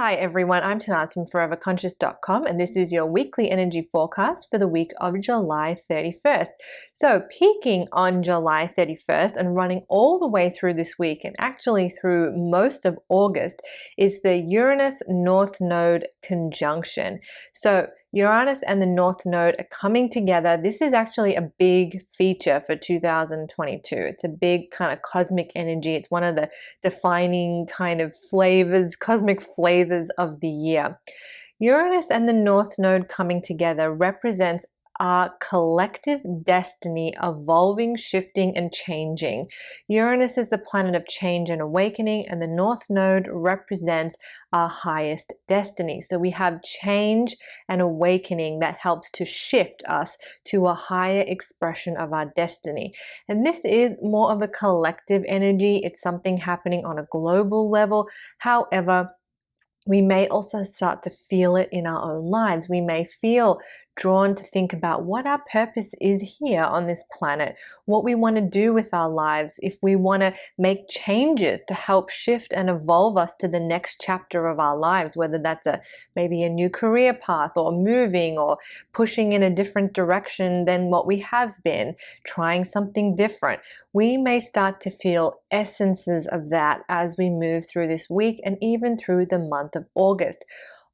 Hi everyone, I'm Tanaz from foreverconscious.com and this is your weekly energy forecast for the week of July 31st. So peaking on July 31st and running all the way through this week and actually through most of August is the Uranus North Node conjunction. So Uranus and the North Node are coming together. This is actually a big feature for 2022. It's a big kind of cosmic energy. It's one of the defining kind of flavors, cosmic flavors of the year. Uranus and the North Node coming together represents our collective destiny evolving, shifting, and changing. Uranus is the planet of change and awakening, and the North Node represents our highest destiny. So we have change and awakening that helps to shift us to a higher expression of our destiny. And this is more of a collective energy. It's something happening on a global level. However, we may also start to feel it in our own lives. We may feel drawn to think about what our purpose is here on this planet, what we want to do with our lives, if we want to make changes to help shift and evolve us to the next chapter of our lives, whether that's maybe a new career path or moving or pushing in a different direction than what we have been, trying something different. We may start to feel essences of that as we move through this week and even through the month of August.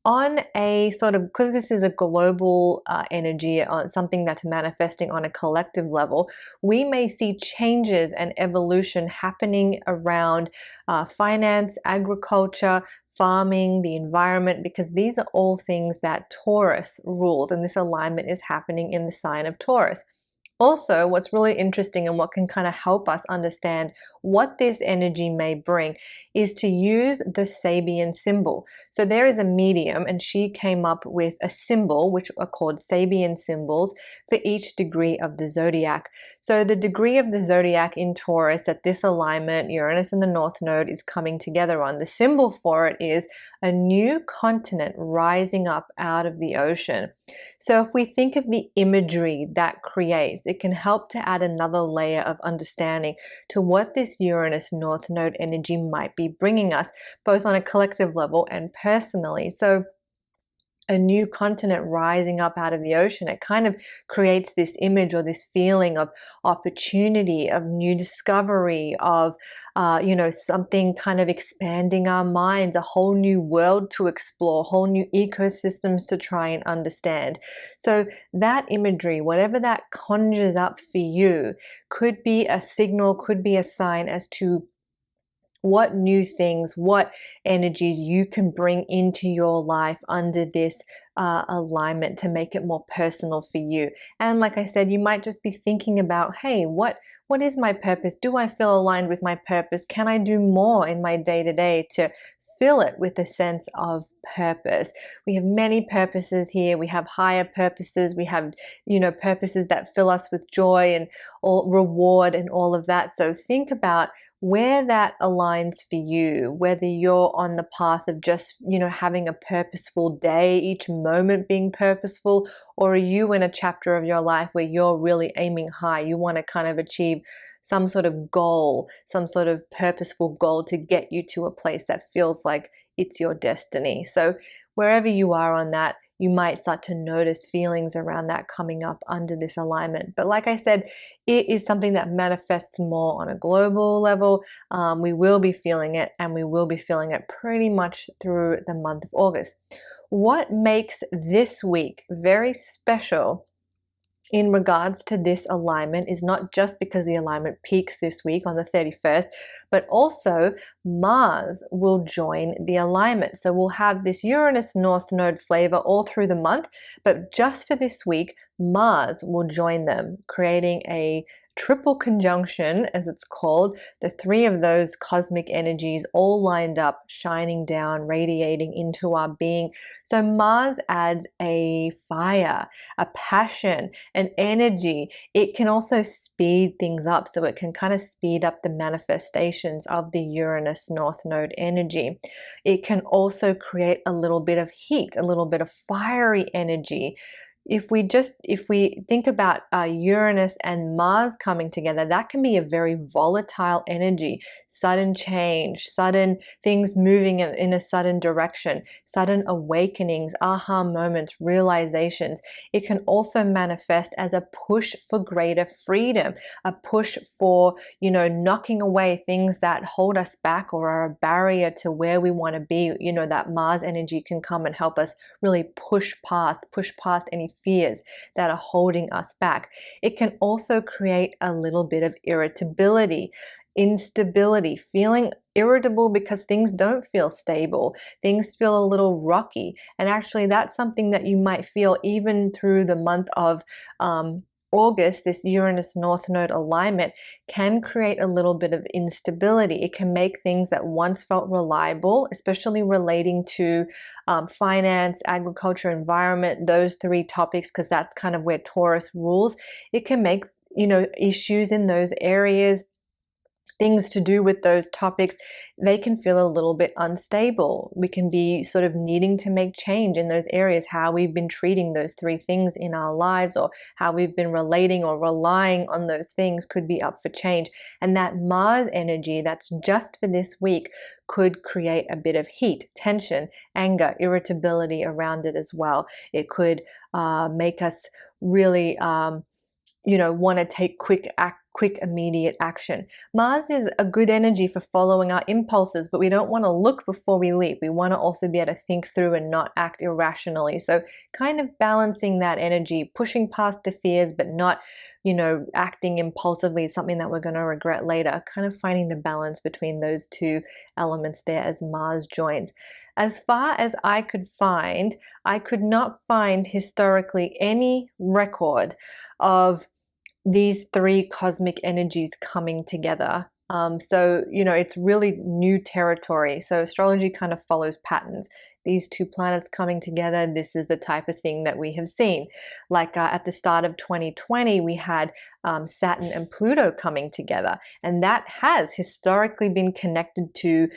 On a sort of, because this is a global energy, on something that's manifesting on a collective level, we may see changes and evolution happening around finance, agriculture, farming, the environment, because these are all things that Taurus rules, and this alignment is happening in the sign of Taurus. Also, what's really interesting and what can kind of help us understand what this energy may bring is to use the Sabian symbol. So there is a medium and she came up with a symbol which are called Sabian symbols for each degree of the zodiac. So the degree of the zodiac in Taurus that this alignment, Uranus and the North Node, is coming together on, the symbol for it is a new continent rising up out of the ocean. So if we think of the imagery that creates, it can help to add another layer of understanding to what this Uranus North Node energy might be bringing us, both on a collective level and personally. So a new continent rising up out of the ocean, it kind of creates this image or this feeling of opportunity, of new discovery, of something kind of expanding our minds, a whole new world to explore, whole new ecosystems to try and understand. So that imagery, whatever that conjures up for you, could be a signal, could be a sign as to what new things, what energies you can bring into your life under this alignment to make it more personal for you. And like I said, you might just be thinking about, hey, what is my purpose? Do I feel aligned with my purpose? Can I do more in my day-to-day to fill it with a sense of purpose? We have many purposes here. We have higher purposes. We have, purposes that fill us with joy and all reward and all of that. So think about where that aligns for you, whether you're on the path of just, having a purposeful day, each moment being purposeful, or are you in a chapter of your life where you're really aiming high? You want to kind of achieve some sort of goal, some sort of purposeful goal to get you to a place that feels like it's your destiny. So wherever you are on that, you might start to notice feelings around that coming up under this alignment. But like I said, it is something that manifests more on a global level. We will be feeling it, and we will be feeling it pretty much through the month of August. What makes this week very special in regards to this alignment is not just because the alignment peaks this week on the 31st, but also Mars will join the alignment. So we'll have this Uranus North Node flavor all through the month, but just for this week, Mars will join them, creating a triple conjunction, as it's called, the three of those cosmic energies all lined up, shining down, radiating into our being. So Mars adds a fire, a passion, an energy. It can also speed things up, so it can kind of speed up the manifestations of the Uranus North Node energy. It can also create a little bit of heat, a little bit of fiery energy. If we think about Uranus and Mars coming together, that can be a very volatile energy. sudden change, sudden things moving in a sudden direction, sudden awakenings, aha moments, realizations. It can also manifest as a push for greater freedom, a push for, knocking away things that hold us back or are a barrier to where we want to be. That Mars energy can come and help us really push past any fears that are holding us back. It can also create a little bit of irritability, instability, feeling irritable because things don't feel stable, things feel a little rocky. And actually, that's something that you might feel even through the month of August. This Uranus North Node alignment can create a little bit of instability. It can make things that once felt reliable, especially relating to finance, agriculture, environment, those three topics, because that's kind of where Taurus rules. It can make, issues in those areas, things to do with those topics, they can feel a little bit unstable. We can be sort of needing to make change in those areas, how we've been treating those three things in our lives, or how we've been relating or relying on those things could be up for change. And that Mars energy that's just for this week could create a bit of heat, tension, anger, irritability around it as well. It could make us really want to take quick immediate action. Mars is a good energy for following our impulses, but we don't want to look before we leap. We want to also be able to think through and not act irrationally. So kind of balancing that energy, pushing past the fears, but not, acting impulsively, something that we're going to regret later, kind of finding the balance between those two elements there as Mars joins. As far as I could find, I could not find historically any record of these three cosmic energies coming together. So, it's really new territory. So astrology kind of follows patterns. These two planets coming together, this is the type of thing that we have seen. Like at the start of 2020, we had Saturn and Pluto coming together. And that has historically been connected to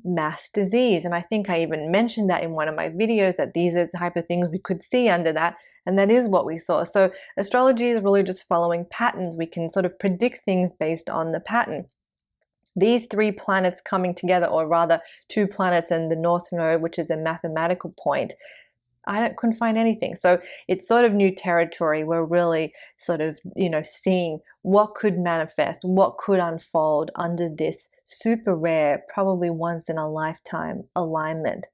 mass disease. And I think I even mentioned that in one of my videos, that these are the type of things we could see under that. And that is what we saw. So astrology is really just following patterns. We can sort of predict things based on the pattern. These three planets coming together, or rather two planets and the North Node, which is a mathematical point, I couldn't find anything. So it's sort of new territory. We're really sort of, seeing what could manifest, what could unfold under this super rare, probably once in a lifetime alignment.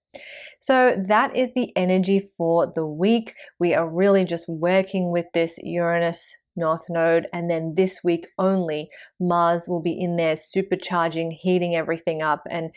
So that is the energy for the week. We are really just working with this Uranus North Node, and then this week only Mars will be in there supercharging, heating everything up, and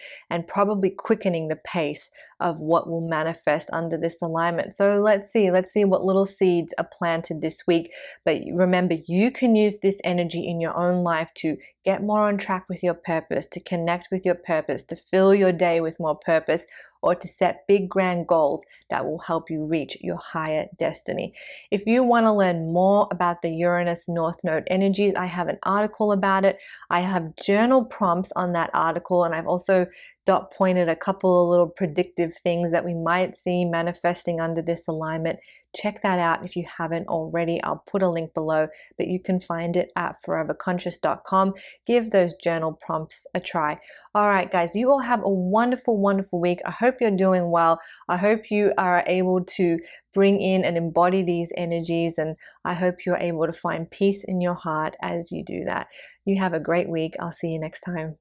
probably quickening the pace of what will manifest under this alignment. So let's see what little seeds are planted this week. But remember, you can use this energy in your own life to get more on track with your purpose, to connect with your purpose, to fill your day with more purpose, or to set big grand goals that will help you reach your higher destiny. If you want to learn more about the Uranus North Node energies, I have an article about it. I have journal prompts on that article, and I've also dot pointed a couple of little predictive things that we might see manifesting under this alignment. Check that out if you haven't already. I'll put a link below, but you can find it at foreverconscious.com. Give those journal prompts a try. All right, guys, you all have a wonderful, wonderful week. I hope you're doing well. I hope you are able to bring in and embody these energies, and I hope you're able to find peace in your heart as you do that. You have a great week. I'll see you next time.